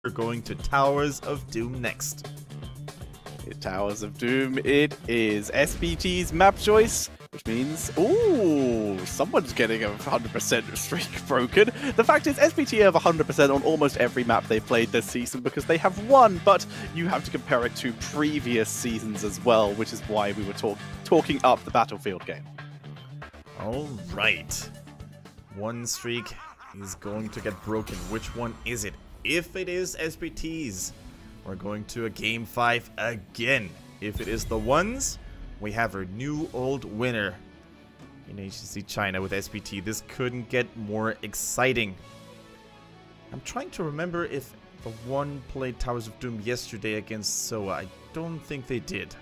We're going to Towers of Doom next. Towers of Doom, it is SPT's map choice, which means, ooh, someone's getting a 100% streak broken. The fact is, SPT have 100% on almost every map they've played this season because they have won, but you have to compare it to previous seasons as well, which is why we were talking up the Battlefield game. All right. One streak is going to get broken. Which one is it? If it is SPT's, we're going to a Game 5 again. If it is the ones, we have our new old winner in HGC China with SPT. This couldn't get more exciting. I'm trying to remember if the one played Towers of Doom yesterday against SOA. I don't think they did.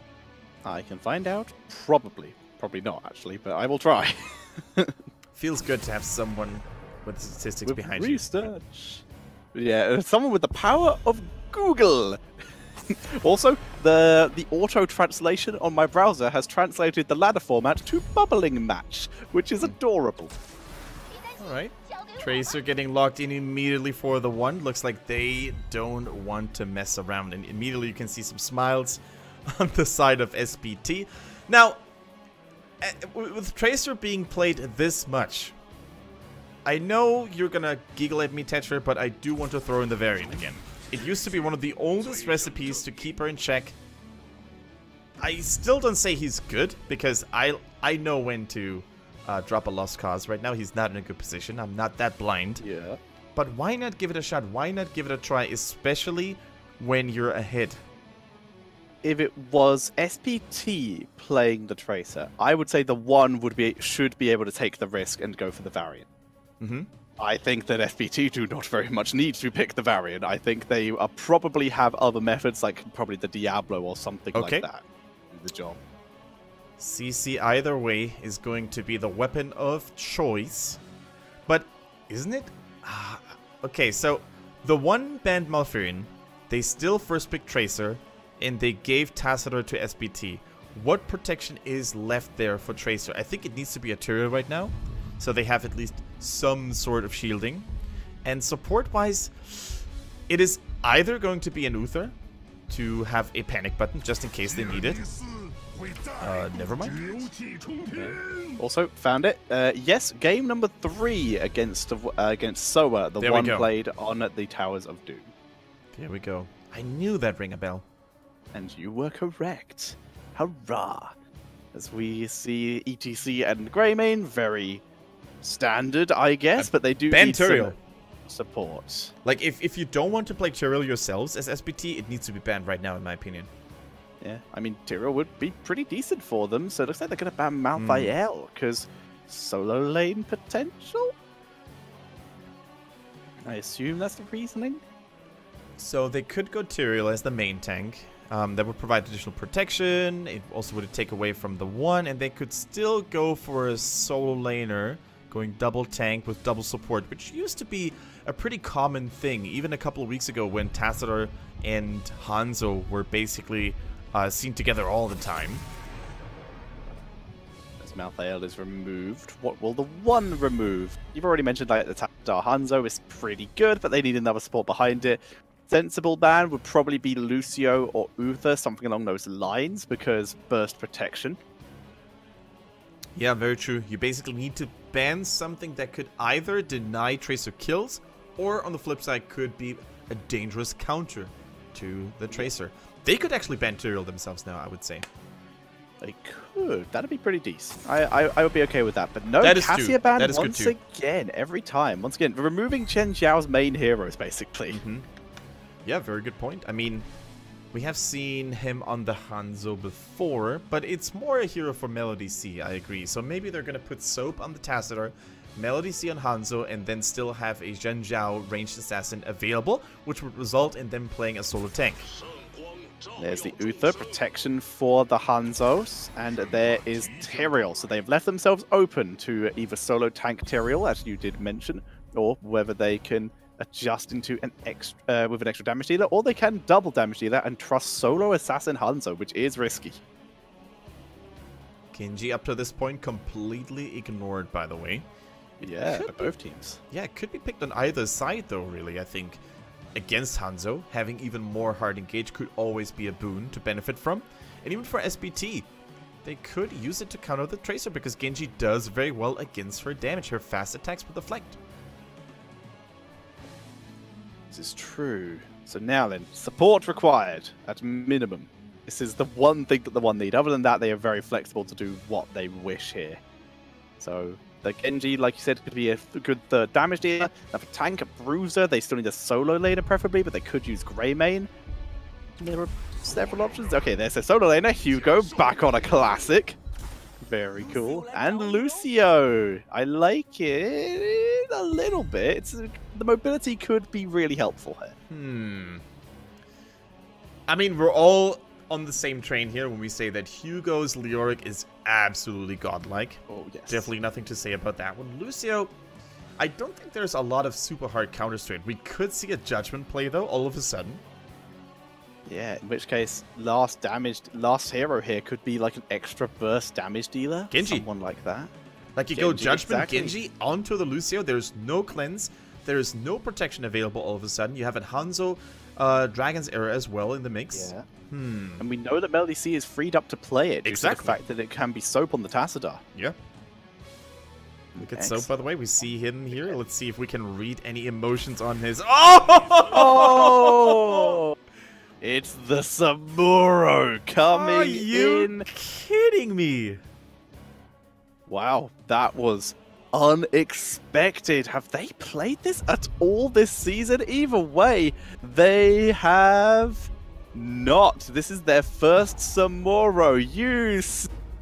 I can find out. Probably. Probably not, actually, but I will try. Feels good to have someone with the statistics behind you. Research. Yeah, someone with the power of Google. Also, the auto translation on my browser has translated the ladder format to bubbling match, which is adorable. Alright. Tracer getting locked in immediately for the one. Looks like they don't want to mess around. And immediately you can see some smiles on the side of SPT. Now, with Tracer being played this much, I know you're gonna giggle at me, Tetra, but I do want to throw in the variant again. It used to be one of the oldest recipes to keep her in check. I still don't say he's good, because I know when to drop a lost cause. Right now he's not in a good position. I'm not that blind. Yeah. But why not give it a shot? Why not give it a try, especially when you're ahead? If it was SPT playing the Tracer, I would say the one should be able to take the risk and go for the variant. Mm-hmm. I think that SPT do not very much need to pick the variant. I think they probably have other methods, like probably the Diablo or something like that. Do the job. CC either way is going to be the weapon of choice. But isn't it? Okay, so the one banned Malfurion, they still first picked Tracer, and they gave Tassadar to SPT. What protection is left there for Tracer? I think it needs to be a Tyrael right now, so they have at least some sort of shielding. And support-wise, it is either going to be an Uther to have a panic button just in case they need it. Never mind. Also, found it. Yes, game number 3 against SOA, the one played on the Towers of Doom. There we go. I knew that rang a bell. And you were correct. Hurrah! As we see ETC and Greymane, very standard, I guess, but they do need some support. Like, if you don't want to play Tyrael yourselves as SPT, it needs to be banned right now, in my opinion. Yeah, I mean, Tyrael would be pretty decent for them, so it looks like they're going to ban Malthael, because solo lane potential? I assume that's the reasoning? So they could go Tyrael as the main tank. That would provide additional protection. It also would take away from the one, and they could still go for a solo laner, going double tank with double support, which used to be a pretty common thing, even a couple of weeks ago when Tassadar and Hanzo were basically seen together all the time. As Malthael is removed, what will the one remove? You've already mentioned like the Tassadar Hanzo is pretty good, but they need another support behind it. Sensible ban would probably be Lucio or Uther, something along those lines, because burst protection. Yeah, very true. You basically need to ban something that could either deny Tracer kills, or on the flip side could be a dangerous counter to the Tracer. They could actually ban Tyrael themselves now, I would say. They could. That'd be pretty decent. I would be okay with that. But no, Cassia ban once again, every time. Once again, removing Chen Xiao's main heroes, basically. Mm-hmm. Yeah, very good point. I mean, we have seen him on the Hanzo before, but it's more a hero for Melody C, I agree. So maybe they're going to put Soap on the Tassadar, Melody C on Hanzo, and then still have a Zhen Zhao ranged assassin available, which would result in them playing a solo tank. There's the Uther, protection for the Hanzos, and there is Tyrael. So they've left themselves open to either solo tank Tyrael, as you did mention, or whether they can adjust into an extra with an extra damage dealer, or they can double damage dealer and trust solo assassin Hanzo, which is risky. Kenji up to this point completely ignored, by the way. Yeah, by both teams. Yeah, it could be picked on either side though, really, I think. against Hanzo, having even more hard engage could always be a boon to benefit from. And even for SPT, they could use it to counter the Tracer because Genji does very well against her damage, her fast attacks with deflect. This is true. So now then, support required at minimum. This is the one thing that the One need. Other than that, they are very flexible to do what they wish here. So the Genji, like you said, could be a good third damage dealer. Now for tank, a bruiser, they still need a solo laner preferably, but they could use Greymane. There are several options. Okay, there's a solo laner. Hugo back on a classic. Very cool. And Lucio. I like it a little bit. The mobility could be really helpful here. I mean, we're all on the same train here when we say that Hugo's Leoric is absolutely godlike. Oh, yes. Definitely nothing to say about that one. Lucio, I don't think there's a lot of super hard counter straight. We could see a judgment play, though, all of a sudden. Yeah, in which case, last hero here could be like an extra burst damage dealer. Genji. Someone like that. Like you Genji, go Judgment, exactly. Genji, onto the Lucio. There's no cleanse. There's no protection available all of a sudden. You have a Hanzo Dragon's Era as well in the mix. Yeah. And we know that Melody C is freed up to play it. Exactly. The fact that it can be soap on the Tassadar. Yeah. Look at Soap, by the way. We see him here. Let's see if we can read any emotions on his... Oh! It's the Samuro coming in. Are you kidding me? Wow, that was unexpected. Have they played this at all this season? Either way, they have not. This is their first Samuro. You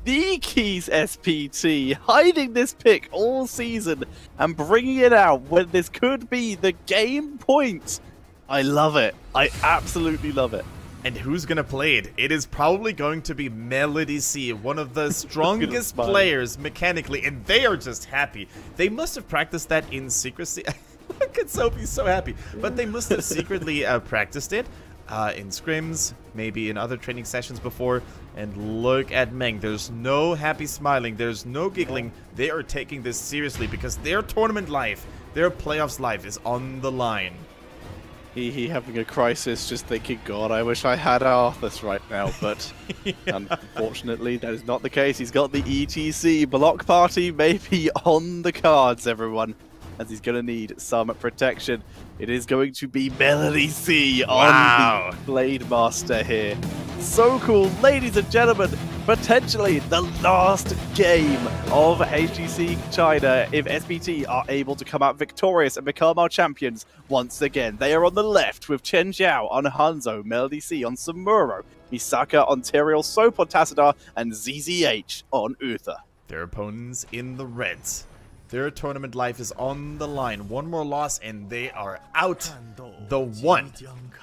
sneakies, SPT, hiding this pick all season and bringing it out when this could be the game point. I love it. I absolutely love it. And who's going to play it? It is probably going to be Melody C, one of the strongest players mechanically, and they are just happy. They must have practiced that in secrecy. Look at Sophie, so happy. But they must have secretly practiced it in scrims, maybe in other training sessions before. And look at Meng. There's no happy smiling. There's no giggling. They are taking this seriously because their tournament life, their playoffs life is on the line. He having a crisis, just thinking, God, I wish I had Arthas right now, but yeah. Unfortunately, that is not the case. He's got the ETC block party maybe on the cards, everyone, as he's going to need some protection. It is going to be Melody C on the Blade Master here. So cool, ladies and gentlemen, potentially the last game of HGC China if SPT are able to come out victorious and become our champions once again. They are on the left with Chen Zhao on Hanzo, Melody C on Samuro, Misaka on Tyrael, Soap on Tassadar, and ZZH on Uther. Their opponents in the reds. Their tournament life is on the line. One more loss and they are out. The one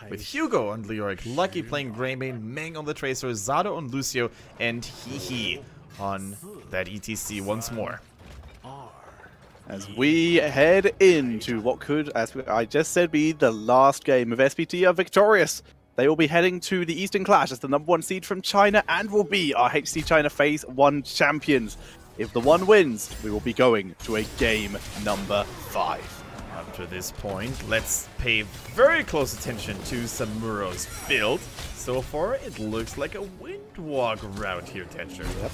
with Hugo on Leoric, Lucky playing Greymane, Meng on the Tracer, Zato on Lucio, and Hehe on that ETC once more. As we head into what could, as I just said, be the last game of SPT are victorious. They will be heading to the Eastern Clash as the #1 seed from China and will be our HGC China Phase 1 champions. If the one wins, we will be going to a game number 5. Up to this point, let's pay very close attention to Samuro's build. So far, it looks like a Windwalk route here, Tetcher. Yep.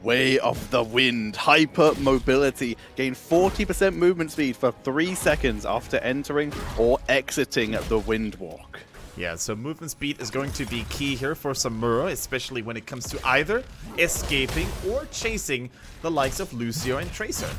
Way of the Wind, hyper mobility, gain 40% movement speed for 3 seconds after entering or exiting the Windwalk. Yeah, so movement speed is going to be key here for Samuro, especially when it comes to either escaping or chasing the likes of Lucio and Tracer.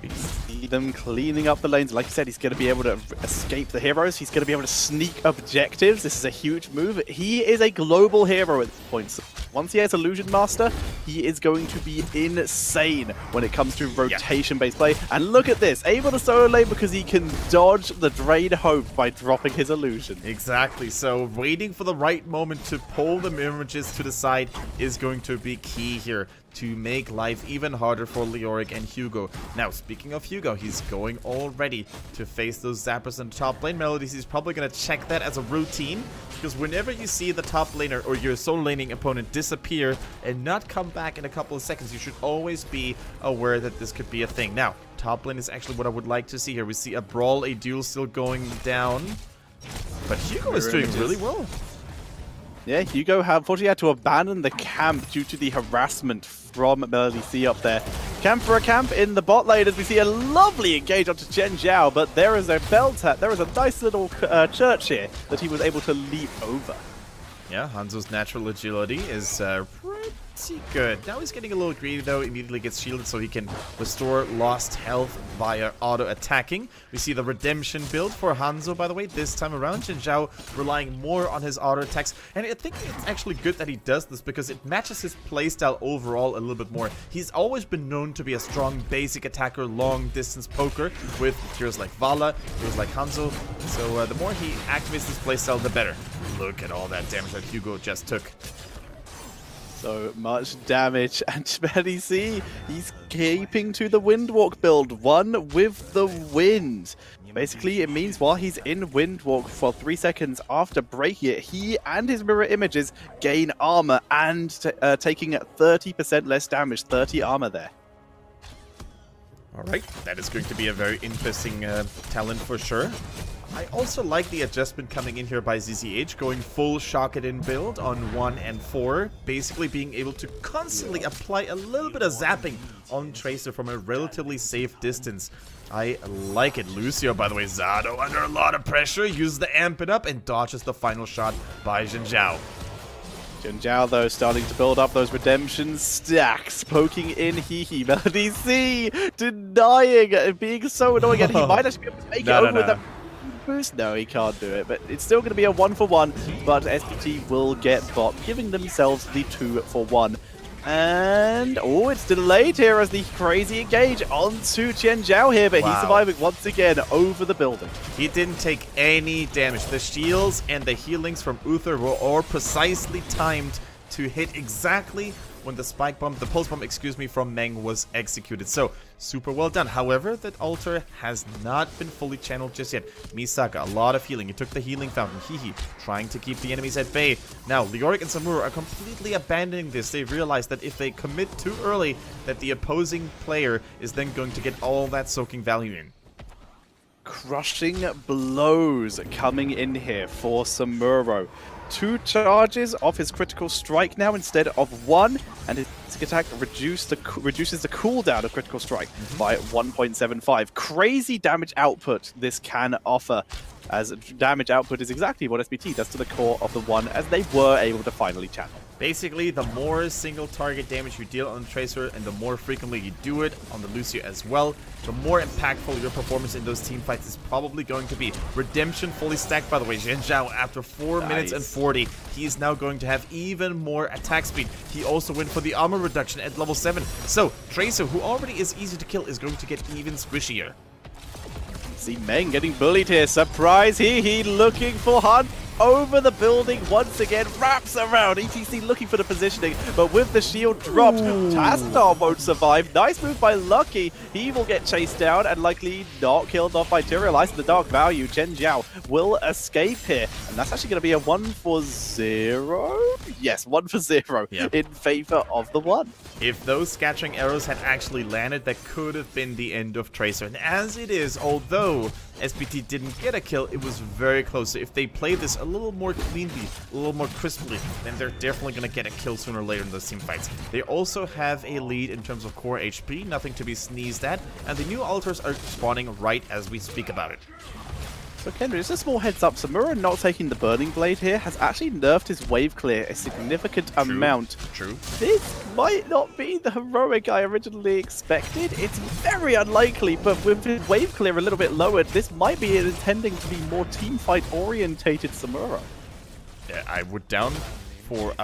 We see them cleaning up the lanes. Like you said, he's going to be able to escape the heroes. He's going to be able to sneak objectives. This is a huge move. He is a global hero at this point. So once he has Illusion Master, he is going to be insane when it comes to rotation-based play. And look at this, able to solo lane because he can dodge the Drain Hope by dropping his Illusion. Exactly, so waiting for the right moment to pull the images to the side is going to be key here to make life even harder for Leoric and Hugo. Now, speaking of Hugo, he's going already to face those zappers in the top lane. Melodies, he's probably going to check that as a routine, because whenever you see the top laner or your solo laning opponent disappear and not come back in a couple of seconds, you should always be aware that this could be a thing. Now, top lane is actually what I would like to see here. We see a brawl, a duel still going down. But Hugo is doing really well. Yeah, Hugo unfortunately had to abandon the camp due to the harassment from Melody C up there. Camp for a camp in the bot lane as we see a lovely engage onto Chen Zhao, but there is a bell tap. There is a nice little church here that he was able to leap over. Yeah, Hanzo's natural agility is pretty good. Now he's getting a little greedy though, immediately gets shielded so he can restore lost health via auto-attacking. We see the redemption build for Hanzo, by the way, this time around. Chen Zhao relying more on his auto-attacks, and I think it's actually good that he does this because it matches his playstyle overall a little bit more. He's always been known to be a strong basic attacker, long-distance poker with heroes like Vala, heroes like Hanzo, so the more he activates this playstyle, the better. Look at all that damage that Hugo just took. So much damage, and Melody C, he's keeping to the Windwalk build, one with the wind. Basically, it means while he's in Windwalk for 3 seconds after breaking it, he and his mirror images gain armor and taking 30% less damage, 30 armor there. Alright, that is going to be a very interesting talent for sure. I also like the adjustment coming in here by ZZH, going full shock it in build on 1 and 4, basically being able to constantly apply a little bit of zapping on Tracer from a relatively safe distance. I like it. Lucio, by the way, Zado under a lot of pressure, uses the amp it up and dodges the final shot by Chen Zhao. Chen Zhao, though, starting to build up those redemption stacks, poking in Hehe. Melody C denying, being so annoying, and he might actually be able to make it over with that boost. No, he can't do it, but it's still going to be a 1-for-1, but SPT will get bot, giving themselves the 2-for-1. And, oh, it's delayed here as the crazy engage onto Chen Zhao here, but he's surviving once again over the building. He didn't take any damage. The shields and the healings from Uther were all precisely timed to hit exactly when the spike bomb, the pulse bomb, excuse me, from Meng was executed. So, super well done. However, that altar has not been fully channeled just yet. Misaka, a lot of healing. He took the healing fountain. Hehe, trying to keep the enemies at bay. Now, Leoric and Samura are completely abandoning this. They realize that if they commit too early, that the opposing player is then going to get all that soaking value in. Crushing blows coming in here for Samuro. 2 charges off his critical strike now instead of 1, and his attack reduces the cooldown of critical strike by 1.75. Crazy damage output this can offer, as damage output is exactly what SPT does to the core of the one, as they were able to finally channel. Basically, the more single target damage you deal on the Tracer and the more frequently you do it on the Lucio as well, the more impactful your performance in those team fights is probably going to be. Redemption fully stacked, by the way. Chen Zhao, after 4 minutes and 40, he is now going to have even more attack speed. He also went for the armor reduction at level 7. So, Tracer, who already is easy to kill, is going to get even squishier. See Meng getting bullied here. Surprise, he looking for Hunt over the building once again, wraps around. ETC looking for the positioning, but with the shield dropped, Tassadar won't survive. Nice move by Lucky. He will get chased down and likely not killed off by Tyrael. Ice in the dark value. Chen Zhao will escape here, and that's actually going to be a 1-for-0. Yes, 1-for-0 in favor of the one. If those scattering arrows had actually landed, that could have been the end of Tracer. And as it is, although SPT didn't get a kill, it was very close. So if they play this a little more cleanly, a little more crisply, then they're definitely going to get a kill sooner or later in those team fights. They also have a lead in terms of core HP, nothing to be sneezed at, and the new altars are spawning right as we speak about it. So Kendra, just a small heads up, Samura not taking the Burning Blade here has actually nerfed his wave clear a significant amount. True. This might not be the heroic I originally expected. It's very unlikely, but with his wave clear a little bit lowered, this might be intending to be more teamfight orientated Samura. Yeah, I would be down for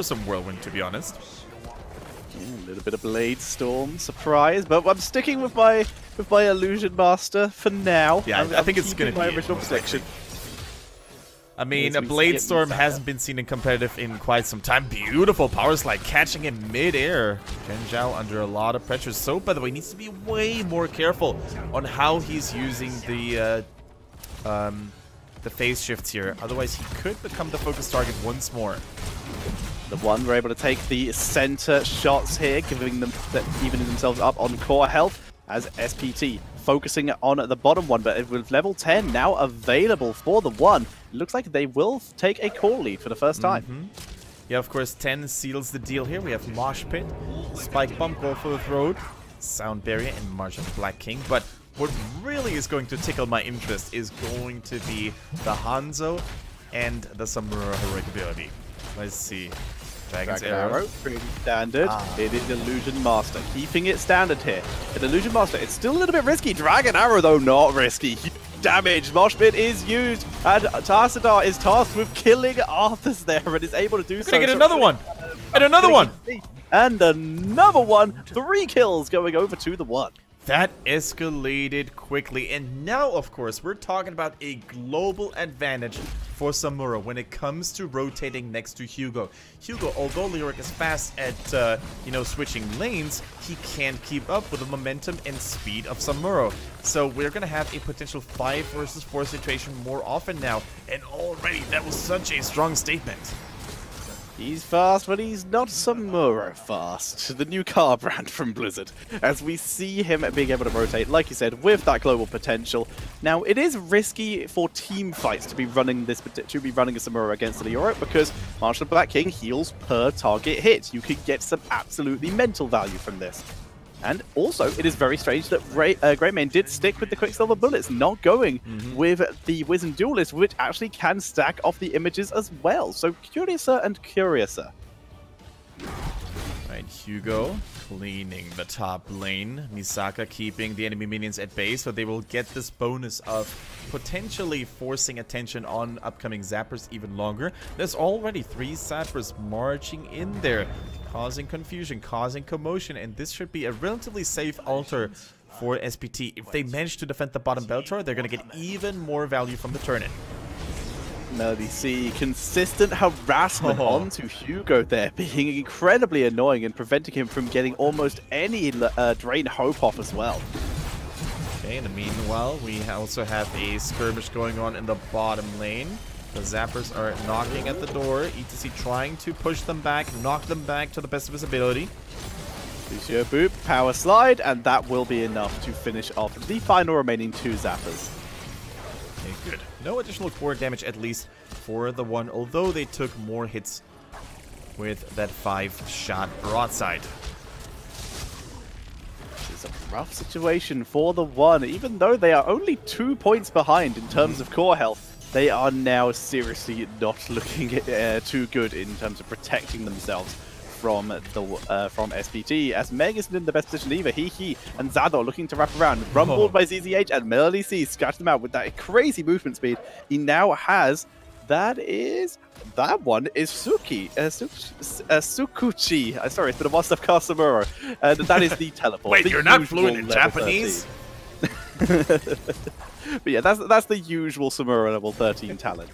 some Whirlwind, to be honest. A little bit of Blade Storm surprise, but I'm sticking with my Illusion Master for now. Yeah, I think it's going to be my original prediction. I mean, a Blade Storm hasn't been seen in competitive in quite some time. Beautiful power slide, catching him mid-air. Chen Zhao under a lot of pressure. So, by the way, needs to be way more careful on how he's using the phase shifts here. Otherwise, he could become the focus target once more. The one were able to take the center shots here, giving them evening themselves up on core health. as SPT focusing on the bottom one, but with level 10 now available for the one, it looks like they will take a core lead for the first time. Yeah, of course, 10 seals the deal here. We have Mosh Pit, Spike Bomb, Go for the Throat, Sound Barrier, and March of the Black King. But what really is going to tickle my interest is going to be the Hanzo and the Samura heroic ability. Let's see. Dragon's Arrow. Pretty standard. It is Illusion Master. Keeping it standard here. An Illusion Master, it's still a little bit risky. Dragon Arrow, though, not risky. Damage. Mosh Pit is used. And Tarsadar is tasked with killing Arthas there and is able to do so. Gonna get another one. And another one. And another one. 3 kills going over to the one. That escalated quickly, and now, of course, we're talking about a global advantage for Samura when it comes to rotating next to Hugo. Hugo, although Leoric is fast at, switching lanes, he can't keep up with the momentum and speed of Samura. So we're going to have a potential 5 versus 4 situation more often now, and already that was such a strong statement. He's fast, but he's not Samura fast. The new car brand from Blizzard. As we see him being able to rotate, like you said, with that global potential. Now, it is risky for team fights to be running a Samura against the Leoric because Marshal Black King heals per target hit. You could get some absolutely mental value from this. And also, it is very strange that Greymane did stick with the Quicksilver bullets, not going with the Wizened Duelist, which actually can stack off the images as well. So, curiouser and curiouser. Right, Hugo cleaning the top lane. Misaka keeping the enemy minions at bay, so they will get this bonus of potentially forcing attention on upcoming Zappers even longer. There's already 3 Zappers marching in there, causing confusion, causing commotion, and this should be a relatively safe altar for SPT. If they manage to defend the bottom Beltor, they're going to get even more value from the turn-in. Melody C, consistent harassment onto Hugo there, being incredibly annoying and preventing him from getting almost any Drain Hope off as well. Okay, in the meanwhile, we also have a skirmish going on in the bottom lane. The Zappers are knocking at the door. ETC trying to push them back, knock them back to the best of his ability. Lucio Boop, Power Slide, and that will be enough to finish off the final remaining 2 Zappers. Okay, good. No additional core damage, at least for the one, although they took more hits with that 5-shot broadside. It's a rough situation for the one. Even though they are only 2 points behind in terms of core health, they are now seriously not looking too good in terms of protecting themselves from SPT, as Meg isn't in the best position either. He and Zador looking to wrap around, rumbled by ZZH, and Melody C scratched them out with that crazy movement speed. He now has, that one is Sukuchi. Sorry, it's been a while since I've cast Samura. And that is the teleport. Wait, you're not fluent in Japanese? But yeah, that's the usual Samura level 13 talent.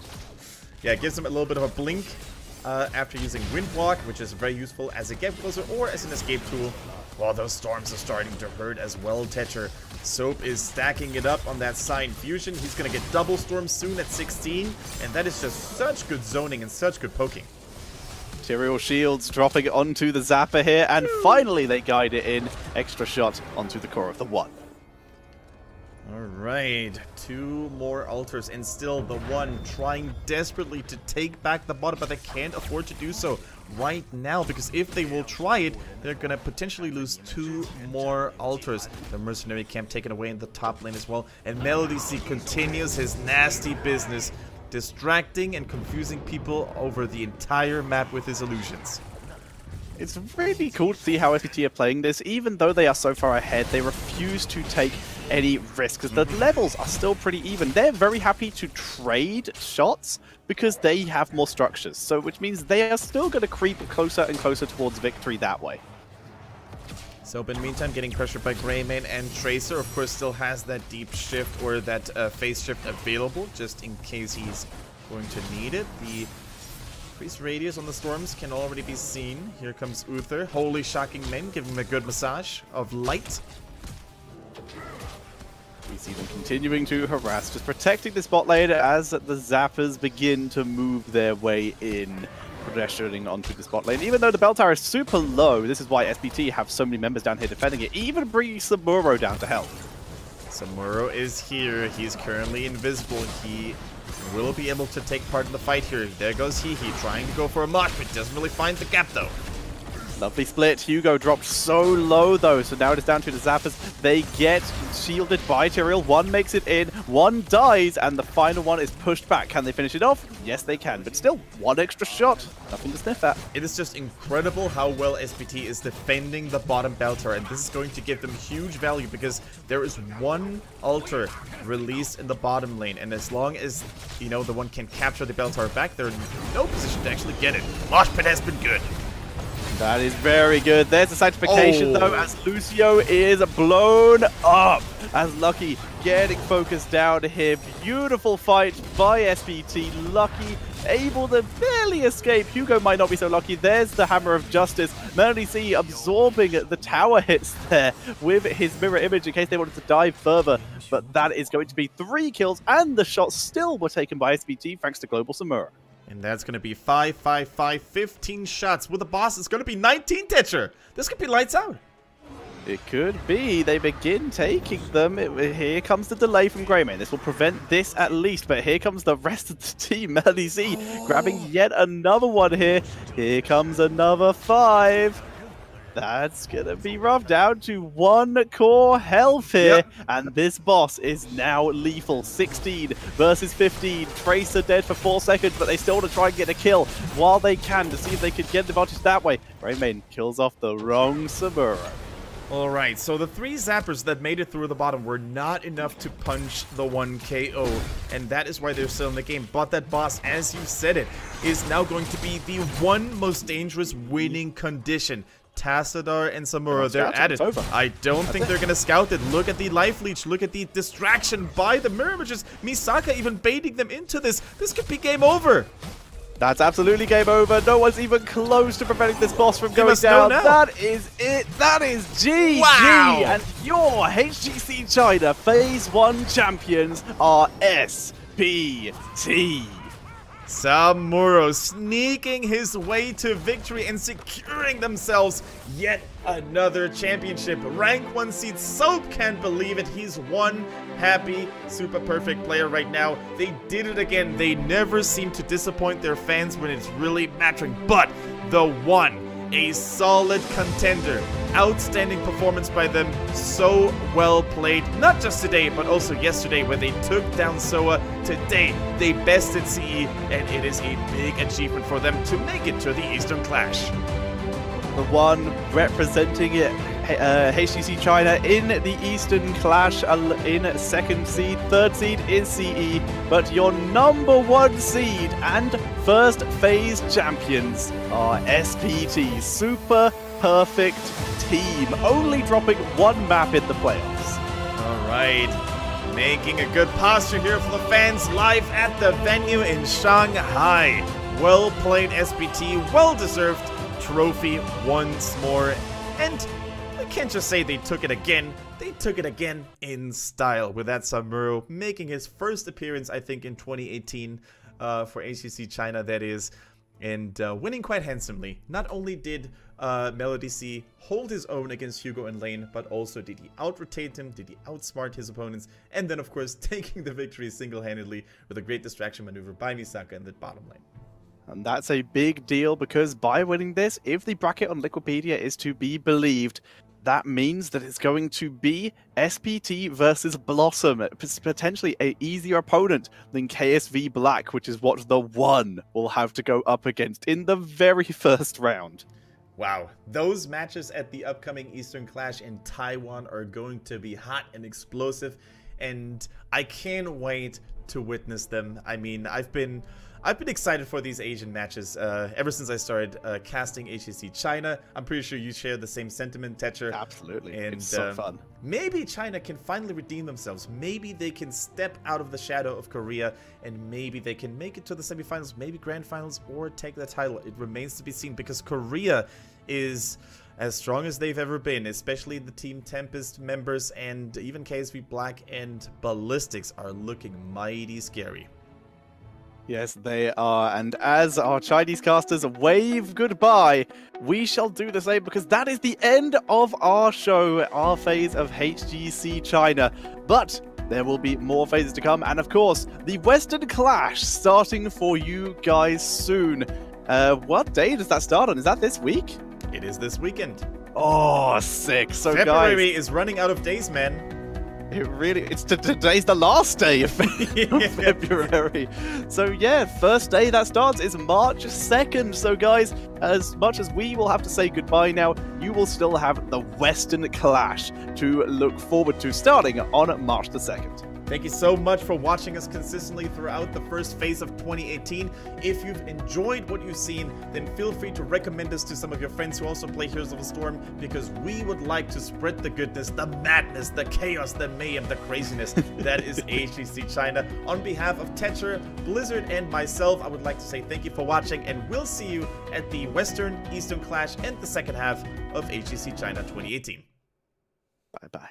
Yeah, it gives him a little bit of a blink after using Windwalk, which is very useful as a get closer or as an escape tool. While those storms are starting to hurt as well, Tetcher. Soap is stacking it up on that Sign Fusion. He's going to get double storm soon at 16, and that is just such good zoning and such good poking. Material shields dropping onto the Zapper here, and finally they guide it in. Extra shot onto the core of the one. Alright, 2 more altars, and still the one trying desperately to take back the bottom, but they can't afford to do so right now, because if they will try it, they're gonna potentially lose 2 more altars. The mercenary camp taken away in the top lane as well, and Melody C continues his nasty business, distracting and confusing people over the entire map with his illusions. It's really cool to see how SPT are playing this. Even though they are so far ahead, they refuse to take any risk because the levels are still pretty even. They're very happy to trade shots because they have more structures, so which means they are still going to creep closer and closer towards victory that way. So, in the meantime, getting pressured by Greymane, and Tracer, of course, still has that deep shift or that phase shift available just in case he's going to need it. The increased radius on the storms can already be seen. Here comes Uther. Holy shocking men, give him a good massage of light. We see them continuing to harass, just protecting this bot lane as the Zappers begin to move their way in. pedestrianing onto the spot lane. Even though the bell tower is super low, this is why SPT have so many members down here defending it, even bringing Samuro down to help. Samuro is here. He's currently invisible. He will be able to take part in the fight here. There goes He trying to go for a mosh, but doesn't really find the gap though. Lovely split. Hugo dropped so low though, so now it is down to the Zappers. They get shielded by Tyrael. One makes it in, one dies, and the final one is pushed back. Can they finish it off? Yes, they can, but still, one extra shot. Nothing to sniff at. It is just incredible how well SPT is defending the bottom bell tower, and this is going to give them huge value because there is one altar released in the bottom lane, and as long as, you know, the one can capture the bell tower back, they're in no position to actually get it. Mosh pit has been good. That is very good. There's the sanctification though, as Lucio is blown up. As Lucky getting focused down here. Beautiful fight by SPT. Lucky able to barely escape. Hugo might not be so lucky. There's the Hammer of Justice. Melody C absorbing the tower hits there with his mirror image in case they wanted to dive further. But that is going to be 3 kills, and the shots still were taken by SPT thanks to Global Samura. And that's going to be 5, 5, 5, 15 shots. With the boss, it's going to be 19 Tetcher. This could be lights out. It could be. They begin taking them. Here comes the delay from Greymane. This will prevent this at least, but here comes the rest of the team. Melody Z grabbing yet another one here. Here comes another 5. That's going to be rough, down to 1 core health here. Yep. And this boss is now lethal. 16 versus 15. Tracer dead for 4 seconds, but they still want to try and get a kill while they can to see if they can get the advantage that way. Greymane kills off the wrong Samuro. Alright, so the 3 zappers that made it through the bottom were not enough to punch the 1 KO, and that is why they're still in the game. But that boss, as you said it, is now going to be the 1 most dangerous winning condition. Tassadar and Samuro, they're at it. I don't think they're gonna scout it. Look at the life leech. Look at the distraction by the mirror images. Misaka even baiting them into this. This could be game over. That's absolutely game over. No one's even close to preventing this boss from going down. That is it. That is GG. Wow. And your HGC China Phase 1 champions are SPT. Samuro sneaking his way to victory and securing themselves yet another championship. Rank 1 seed. Soap can't believe it. He's one happy, super perfect player right now. They did it again. They never seem to disappoint their fans when it's really mattering. But the one, a solid contender. Outstanding performance by them. So well played. Not just today, but also yesterday when they took down Soa. Today, they bested CE, and it is a big achievement for them to make it to the Eastern Clash. The one representing HGC China in the Eastern Clash in 2nd seed. 3rd seed is CE, but your number 1 seed and first phase champions are SPT. Super perfect team, only dropping 1 map in the playoffs. Alright, making a good posture here for the fans live at the venue in Shanghai. Well played SPT, well deserved trophy once more, and I can't just say they took it again. They took it again in style with that Samuro making his first appearance, I think, in 2018 for HGC China, that is, and winning quite handsomely. Not only did Melody C hold his own against Hugo in lane, but also did he out-rotate him, did he outsmart his opponents, and then of course taking the victory single-handedly with a great distraction maneuver by Misaka in the bottom lane. And that's a big deal because by winning this, if the bracket on Liquipedia is to be believed, that means that it's going to be SPT versus Blossom, potentially an easier opponent than KSV Black, which is what the one will have to go up against in the very first round. Wow, those matches at the upcoming Eastern Clash in Taiwan are going to be hot and explosive, and I can't wait to witness them. I mean, I've been excited for these Asian matches ever since I started casting HGC China. I'm pretty sure you share the same sentiment, Tetcher. Absolutely, and, it's so fun. Maybe China can finally redeem themselves. Maybe they can step out of the shadow of Korea, and maybe they can make it to the semifinals, maybe grand finals, or take the title. It remains to be seen, because Korea is as strong as they've ever been, especially the Team Tempest members, and even KSV Black and Ballistics are looking mighty scary. Yes, they are. And as our Chinese casters wave goodbye, we shall do the same because that is the end of our show, our phase of HGC China. But there will be more phases to come. And of course, the Western Clash starting for you guys soon. What day does that start on? Is that this week? It is this weekend. Oh, sick. So February guys, is running out of days, man. Today's the last day of February. So yeah, first day that starts is March 2nd. So guys, as much as we will have to say goodbye now, you will still have the Western Clash to look forward to starting on March the 2nd. Thank you so much for watching us consistently throughout the first phase of 2018. If you've enjoyed what you've seen, then feel free to recommend us to some of your friends who also play Heroes of the Storm, because we would like to spread the goodness, the madness, the chaos, the mayhem, the craziness that is HGC China. On behalf of Tetcher, Blizzard, and myself, I would like to say thank you for watching, and we'll see you at the Western Eastern Clash and the second half of HGC China 2018. Bye-bye.